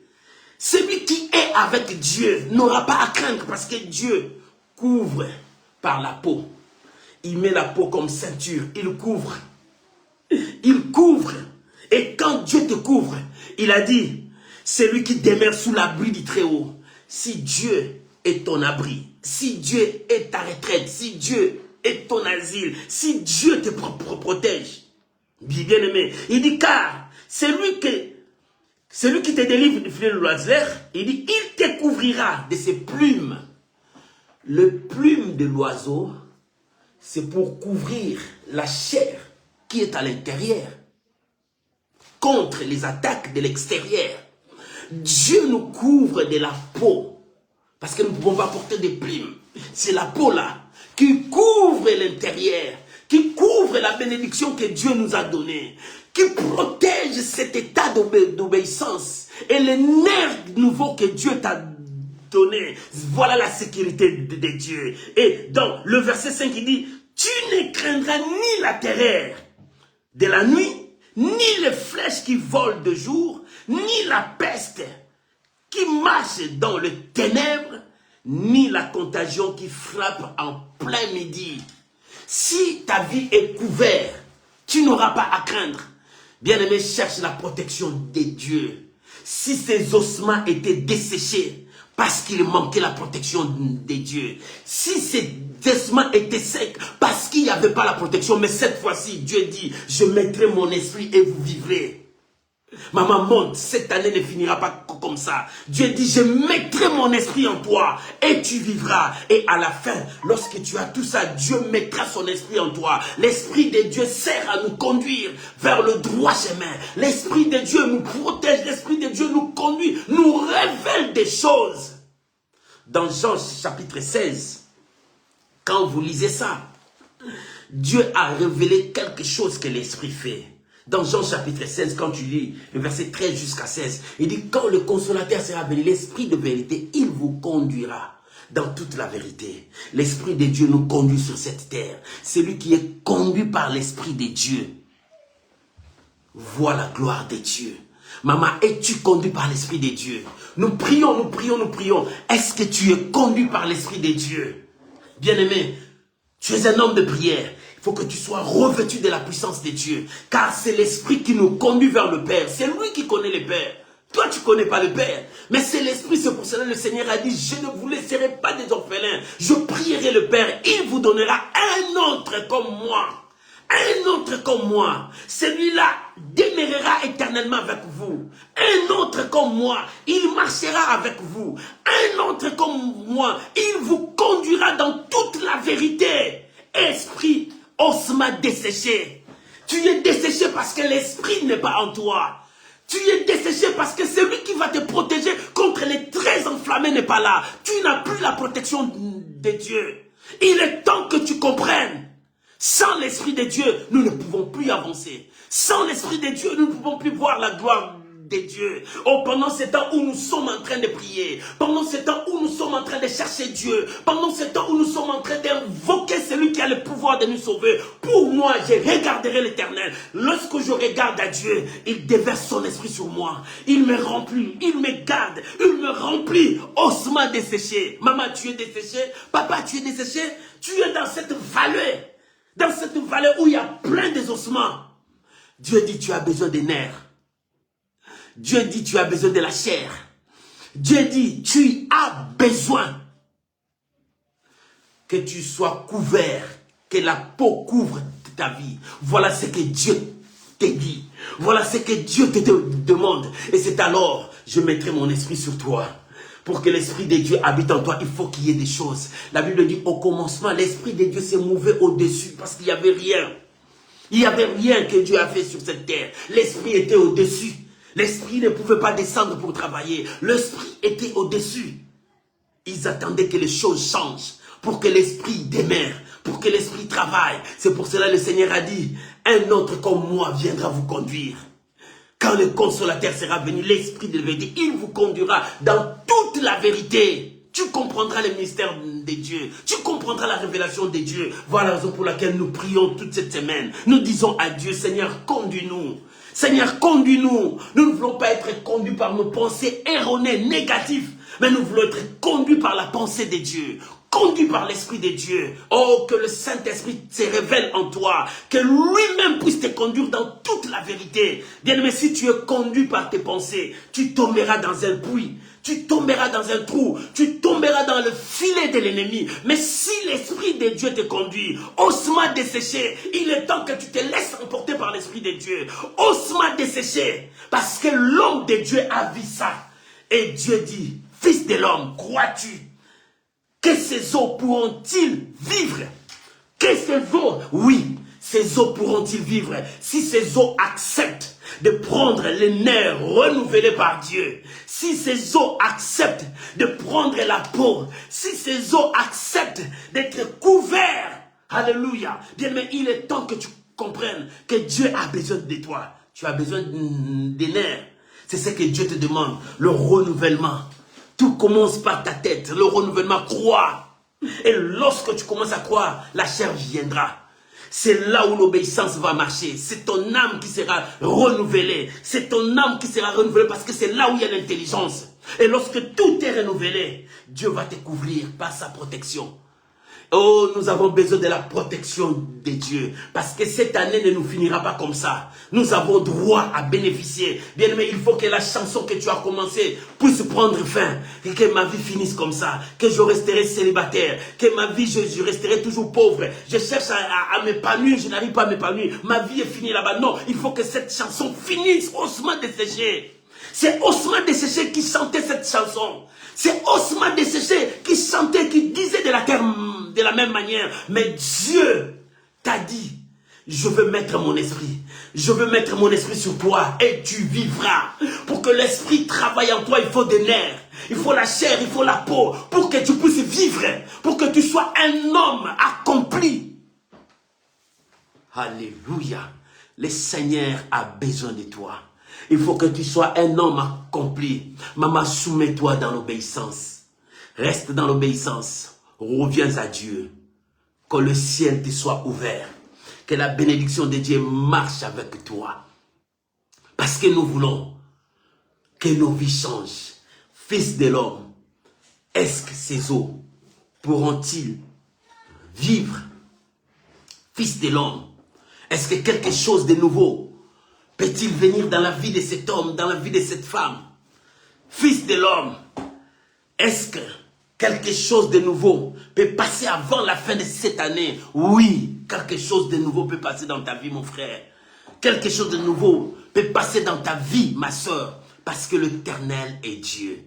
celui qui est avec Dieu n'aura pas à craindre parce que Dieu couvre par la peau. Il met la peau comme ceinture, il couvre. Il couvre. Et quand Dieu te couvre, il a dit, c'est lui qui demeure sous l'abri du Très-Haut. Si Dieu est ton abri, si Dieu est ta retraite, si Dieu est ton asile, si Dieu te protège, bien aimé, il dit car c'est lui Celui qui te délivre du filet de l'oiseleur, il dit, il te couvrira de ses plumes. Le plume de l'oiseau, c'est pour couvrir la chair qui est à l'intérieur contre les attaques de l'extérieur. Dieu nous couvre de la peau parce que nous ne pouvons pas porter des plumes. C'est la peau là qui couvre l'intérieur, qui couvre la bénédiction que Dieu nous a donnée, qui protège cet état d'obéissance et les nerfs nouveaux que Dieu t'a donné. Voilà la sécurité de Dieu. Et dans le verset 5, il dit, tu ne craindras ni la terreur de la nuit, ni les flèches qui volent de jour, ni la peste qui marche dans les ténèbres, ni la contagion qui frappe en plein midi. Si ta vie est couverte, tu n'auras pas à craindre. Bien-aimé, cherche la protection de Dieu. Si ces ossements étaient desséchés, parce qu'il manquait la protection de Dieu. Si ces ossements étaient secs, parce qu'il n'y avait pas la protection, mais cette fois-ci, Dieu dit, je mettrai mon esprit et vous vivrez. Maman, monte, cette année ne finira pas comme ça. Dieu dit, je mettrai mon esprit en toi et tu vivras. Et à la fin, lorsque tu as tout ça, Dieu mettra son esprit en toi. L'esprit de Dieu sert à nous conduire vers le droit chemin. L'esprit de Dieu nous protège, l'esprit de Dieu nous conduit, nous révèle des choses. Dans Jean chapitre 16, quand vous lisez ça, Dieu a révélé quelque chose que l'esprit fait. Dans Jean chapitre 16, quand tu lis le verset 13 jusqu'à 16, il dit, quand le consolateur sera venu, l'esprit de vérité, il vous conduira dans toute la vérité. L'esprit de Dieu nous conduit sur cette terre. Celui qui est conduit par l'esprit de Dieu voit la gloire de Dieu. Maman, es-tu conduit par l'esprit de Dieu? Nous prions, nous prions, nous prions. Est-ce que tu es conduit par l'esprit de Dieu? Bien-aimé, tu es un homme de prière. Il faut que tu sois revêtu de la puissance de Dieu. Car c'est l'esprit qui nous conduit vers le Père. C'est lui qui connaît le Père. Toi, tu ne connais pas le Père. Mais c'est l'esprit, c'est pour cela que le Seigneur a dit, je ne vous laisserai pas des orphelins. Je prierai le Père. Il vous donnera un autre comme moi. Un autre comme moi. Celui-là demeurera éternellement avec vous. Un autre comme moi. Il marchera avec vous. Un autre comme moi. Il vous conduira dans toute la vérité. Esprit, ossements desséchés. Tu es desséché parce que l'esprit n'est pas en toi. Tu es desséché parce que celui qui va te protéger contre les traits enflammés n'est pas là. Tu n'as plus la protection de Dieu. Il est temps que tu comprennes. Sans l'esprit de Dieu, nous ne pouvons plus avancer. Sans l'esprit de Dieu, nous ne pouvons plus voir la gloire de Dieu. Oh, pendant ce temps où nous sommes en train de prier, pendant ce temps où nous sommes en train de chercher Dieu, pendant ce temps où nous sommes en train d'invoquer celui qui a le pouvoir de nous sauver, pour moi, je regarderai l'Éternel. Lorsque je regarde à Dieu, il déverse son esprit sur moi. Il me remplit, il me garde, il me remplit, ossements desséchés. Maman, tu es desséché. Papa, tu es desséché. Tu es dans cette vallée. Dans cette vallée où il y a plein d'ossements. Dieu dit, tu as besoin des nerfs. Dieu dit, tu as besoin de la chair. Dieu dit, tu as besoin que tu sois couvert, que la peau couvre ta vie. Voilà ce que Dieu te dit. Voilà ce que Dieu te demande. Et c'est alors, je mettrai mon esprit sur toi. Pour que l'esprit de Dieu habite en toi, il faut qu'il y ait des choses. La Bible dit, au commencement, l'esprit de Dieu s'est mouvé au-dessus parce qu'il n'y avait rien. Il n'y avait rien que Dieu a fait sur cette terre. L'esprit était au-dessus. L'esprit ne pouvait pas descendre pour travailler. L'esprit était au-dessus. Ils attendaient que les choses changent pour que l'esprit demeure, pour que l'esprit travaille. C'est pour cela que le Seigneur a dit, un autre comme moi viendra vous conduire. Quand le consolateur sera venu, l'esprit de vérité, il vous conduira dans toute la vérité. Tu comprendras le mystère de Dieu. Tu comprendras la révélation de Dieu. Voilà la raison pour laquelle nous prions toute cette semaine. Nous disons à Dieu, Seigneur, conduis-nous. Seigneur, conduis-nous. Nous ne voulons pas être conduits par nos pensées erronées, négatives. Mais nous voulons être conduits par la pensée de Dieu. conduit par l'Esprit de Dieu. Oh, que le Saint-Esprit se révèle en toi, que lui-même puisse te conduire dans toute la vérité. Bien-aimé, si tu es conduit par tes pensées, tu tomberas dans un puits, tu tomberas dans un trou, tu tomberas dans le filet de l'ennemi. Mais si l'Esprit de Dieu te conduit, ose-moi dessécher. Il est temps que tu te laisses emporter par l'Esprit de Dieu. Ose-moi dessécher, parce que l'homme de Dieu a vu ça. Et Dieu dit, fils de l'homme, crois-tu que ces eaux pourront-ils vivre? Que ces eaux, oui, ces eaux pourront-ils vivre si ces eaux acceptent de prendre les nerfs renouvelés par Dieu, si ces eaux acceptent de prendre la peau, si ces eaux acceptent d'être couverts. Alléluia. Bien, mais il est temps que tu comprennes que Dieu a besoin de toi. Tu as besoin des nerfs. C'est ce que Dieu te demande, le renouvellement. Tout commence par ta tête, le renouvellement, crois. Et lorsque tu commences à croire, la chair viendra. C'est là où l'obéissance va marcher. C'est ton âme qui sera renouvelée. C'est ton âme qui sera renouvelée parce que c'est là où il y a l'intelligence. Et lorsque tout est renouvelé, Dieu va te couvrir par sa protection. Oh, nous avons besoin de la protection de Dieu. Parce que cette année ne nous finira pas comme ça. Nous avons droit à bénéficier. Bien aimé, il faut que la chanson que tu as commencée puisse prendre fin. Et que ma vie finisse comme ça. Que je resterai célibataire. Que ma vie, je resterai toujours pauvre. Je cherche à m'épanouir, je n'arrive pas à m'épanouir. Ma vie est finie là-bas. Non, il faut que cette chanson finisse. Osman Desséché. C'est Osman Desséché qui chantait cette chanson. C'est Osman Desséché qui chantait, qui disait de la même manière. Mais Dieu t'a dit, je veux mettre mon esprit. Je veux mettre mon esprit sur toi et tu vivras. Pour que l'esprit travaille en toi, il faut des nerfs. Il faut la chair, il faut la peau. Pour que tu puisses vivre. Pour que tu sois un homme accompli. Alléluia. Le Seigneur a besoin de toi. Il faut que tu sois un homme accompli. Maman, soumets-toi dans l'obéissance. Reste dans l'obéissance. Reviens à Dieu. Que le ciel te soit ouvert. Que la bénédiction de Dieu marche avec toi. Parce que nous voulons que nos vies changent. Fils de l'homme, est-ce que ces eaux pourront-ils vivre? Fils de l'homme, est-ce que quelque chose de nouveau peut-il venir dans la vie de cet homme, dans la vie de cette femme? Fils de l'homme, est-ce que quelque chose de nouveau peut passer avant la fin de cette année? Oui, quelque chose de nouveau peut passer dans ta vie, mon frère. Quelque chose de nouveau peut passer dans ta vie, ma soeur. Parce que l'Éternel est Dieu.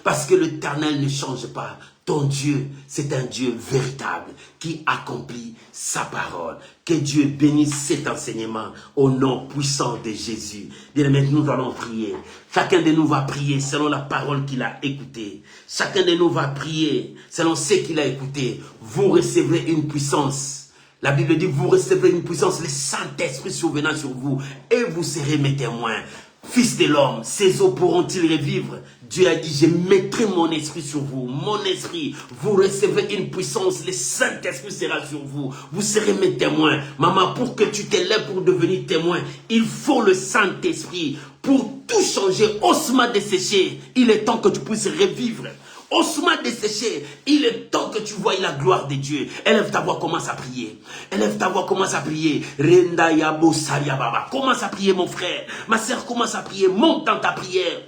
Parce que l'Éternel ne change pas. Ton Dieu, c'est un Dieu véritable qui accomplit sa parole. Que Dieu bénisse cet enseignement au nom puissant de Jésus. Bien-aimés, nous allons prier. Chacun de nous va prier selon la parole qu'il a écoutée. Chacun de nous va prier selon ce qu'il a écouté. Vous recevrez une puissance. La Bible dit, vous recevrez une puissance, le Saint-Esprit survenant sur vous, et vous serez mes témoins. Fils de l'homme, ces eaux pourront-ils revivre? Dieu a dit, je mettrai mon esprit sur vous, mon esprit, vous recevrez une puissance, le Saint-Esprit sera sur vous, vous serez mes témoins. Maman, pour que tu te lèves pour devenir témoin, il faut le Saint-Esprit. Pour tout changer, osement dessécher, il est temps que tu puisses revivre. Osement desséché, il est temps que tu voies la gloire de Dieu. Élève ta voix, commence à prier. Élève ta voix, commence à prier. Renda yabo saria baba. Commence à prier, mon frère. Ma sœur, commence à prier. Monte dans ta prière.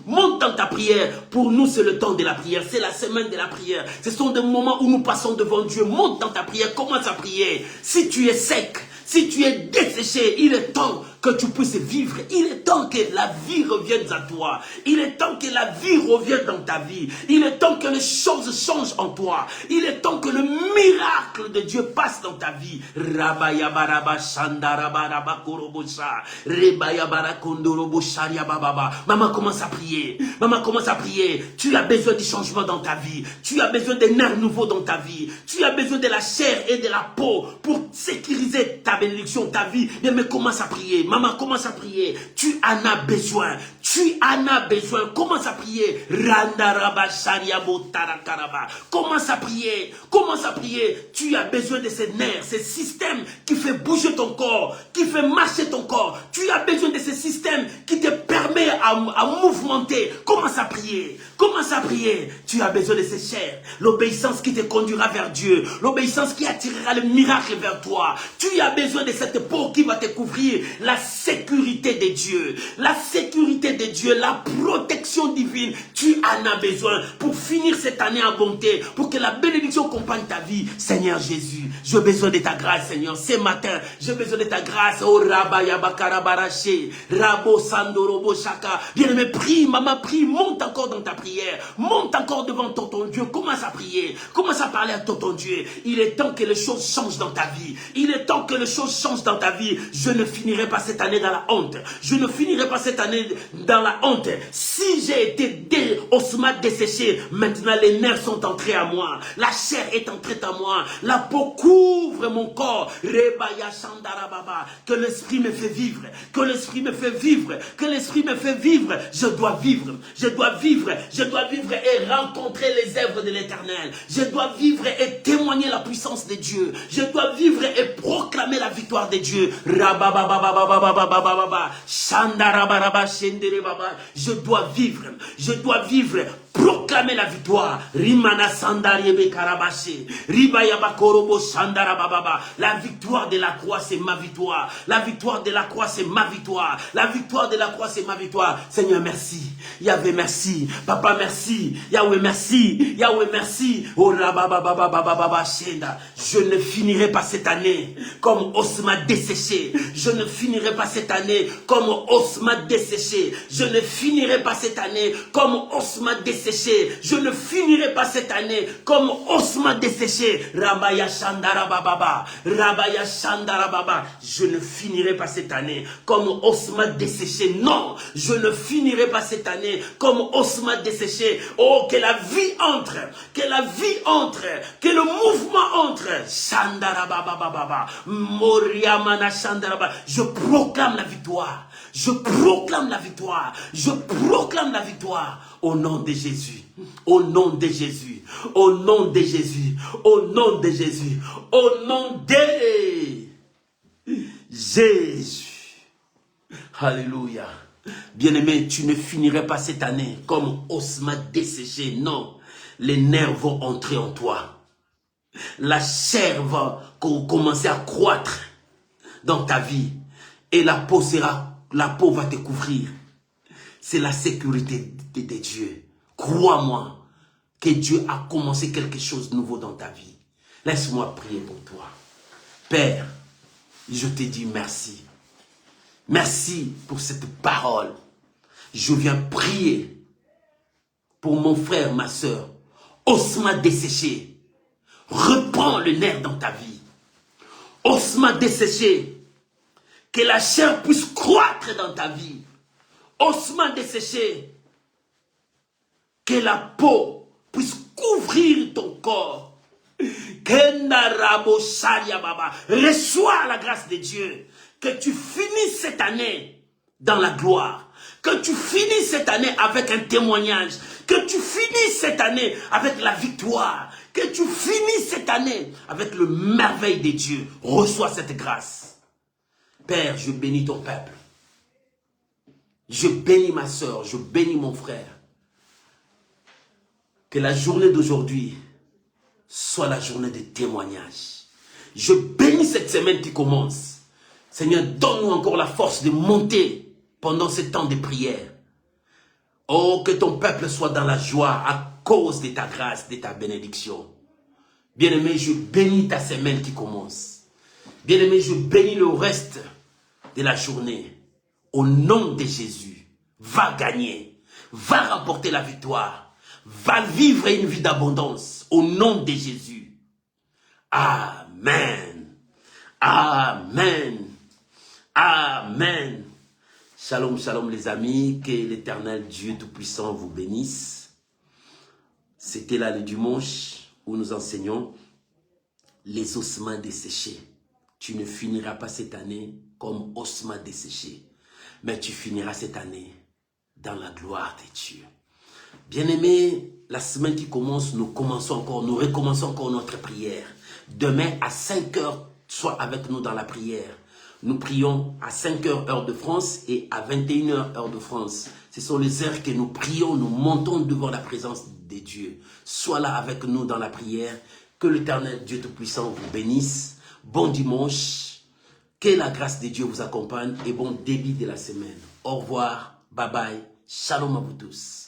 Monte dans ta prière. Pour nous, c'est le temps de la prière. C'est la semaine de la prière. Ce sont des moments où nous passons devant Dieu. Monte dans ta prière. Commence à prier. Si tu es sec, si tu es desséché, il est temps que tu puisses vivre. Il est temps que la vie revienne à toi. Il est temps que la vie revienne dans ta vie. Il est temps que les choses changent en toi. Il est temps que le miracle de Dieu passe dans ta vie. Maman, commence à prier. Maman, commence à prier. Tu as besoin du changement dans ta vie. Tu as besoin d'un air nouveau dans ta vie. Tu as besoin de la chair et de la peau pour sécuriser ta bénédiction, ta vie. Bien, mais commence à prier. Maman, commence à prier. Tu en as besoin. Tu en as besoin. Commence à prier. Commence à prier. Commence à prier. Tu as besoin de ces nerfs, ces systèmes qui fait bouger ton corps, qui fait marcher ton corps. Tu as besoin de ces systèmes qui te permettent à mouvementer. Commence à prier. Commence à prier. Tu as besoin de ces chairs. L'obéissance qui te conduira vers Dieu. L'obéissance qui attirera le miracle vers toi. Tu as besoin de cette peau qui va te couvrir. La sécurité de Dieu. La sécurité de Dieu. La protection divine. Tu en as besoin pour finir cette année en bonté. Pour que la bénédiction accompagne ta vie. Seigneur Jésus, j'ai besoin de ta grâce, Seigneur. Ce matin, j'ai besoin de ta grâce. Oh Rabaya Bakarabaraché. Rabo Sandorobo Shaka. Bien-aimé, prie, maman, prie. Monte encore dans ta prière. Monte encore devant ton Dieu. Commence à prier. Commence à parler à ton Dieu. Il est temps que les choses changent dans ta vie. Il est temps que les choses changent dans ta vie. Je ne finirai pas cette année dans la honte. Je ne finirai pas cette année dans la honte. Si j'ai été ossements desséchés, maintenant les nerfs sont entrés à moi. La chair est entrée à moi. La peau couvre mon corps. Rebaya Shandarababa. Que l'esprit me fait vivre. Que l'esprit me fait vivre. Que l'esprit me fait vivre. Je dois vivre. Je dois vivre. Je dois vivre et rencontrer les œuvres de l'Éternel. Je dois vivre et témoigner la puissance de Dieu. Je dois vivre et proclamer la victoire de Dieu. Je dois vivre. Je dois vivre. Proclamer la victoire. Rimana Sandariebe Karabaché. Ribayaba Korobo Sandarababa. La victoire de la croix, c'est ma victoire. La victoire de la croix, c'est ma victoire. La victoire de la croix, c'est ma victoire. Seigneur, merci. Yahweh, merci. Papa, merci. Yahweh, merci. Yahweh, merci. Oh, Rabababababababa Shenda. Je ne finirai pas cette année comme osma desséché. Je ne finirai pas cette année comme osma desséché. Je ne finirai pas cette année comme osma desséché. Je ne finirai pas cette année comme osma desséché. Rabaya Shandarababa. Rabaya Shandarababa. Je ne finirai pas cette année comme osma desséché. Non, je ne finirai pas cette année comme osma desséché. Oh, que la vie entre. Que la vie entre. Que le mouvement entre. Shandarababa. Moriamana Shandarababa. Je proclame la victoire. Je proclame la victoire. Je proclame la victoire. Au nom de Jésus. Au nom de Jésus. Au nom de Jésus. Au nom de Jésus. Au nom de Jésus. Alléluia. Bien-aimé, tu ne finirais pas cette année comme osma desséché. Non. Les nerfs vont entrer en toi. La chair va commencer à croître dans ta vie. Et la peau va te couvrir. C'est la sécurité de Dieu. Crois-moi que Dieu a commencé quelque chose de nouveau dans ta vie. Laisse-moi prier pour toi. Père, je te dis merci. Merci pour cette parole. Je viens prier pour mon frère, ma soeur. Osma desséché. Reprends le nerf dans ta vie. Osma desséché. Que la chair puisse croître dans ta vie. Osma desséché. Que la peau puisse couvrir ton corps. Reçois la grâce de Dieu. Que tu finisses cette année dans la gloire. Que tu finisses cette année avec un témoignage. Que tu finisses cette année avec la victoire. Que tu finisses cette année avec le merveille de Dieu. Reçois cette grâce. Père, je bénis ton peuple. Je bénis ma soeur, je bénis mon frère. Que la journée d'aujourd'hui soit la journée de témoignage. Je bénis cette semaine qui commence. Seigneur, donne-nous encore la force de monter pendant ce temps de prière. Oh, que ton peuple soit dans la joie à cause de ta grâce, de ta bénédiction. Bien-aimé, je bénis ta semaine qui commence. Bien-aimé, je bénis le reste de la journée. Au nom de Jésus, va gagner, va remporter la victoire, va vivre une vie d'abondance. Au nom de Jésus. Amen. Amen. Amen. Shalom, shalom les amis. Que l'Éternel Dieu Tout-Puissant vous bénisse. C'était là le dimanche où nous enseignons les ossements desséchés. Tu ne finiras pas cette année comme ossements desséchés. Mais tu finiras cette année dans la gloire de Dieu. Bien-aimés, la semaine qui commence, nous recommençons encore notre prière. Demain à 5 heures, sois avec nous dans la prière. Nous prions à 5 heures heure de France et à 21 heures heure de France. Ce sont les heures que nous prions, nous montons devant la présence de Dieu. Sois là avec nous dans la prière. Que l'Éternel Dieu Tout-Puissant vous bénisse. Bon dimanche. Que la grâce de Dieu vous accompagne et bon début de la semaine. Au revoir. Bye bye. Shalom à vous tous.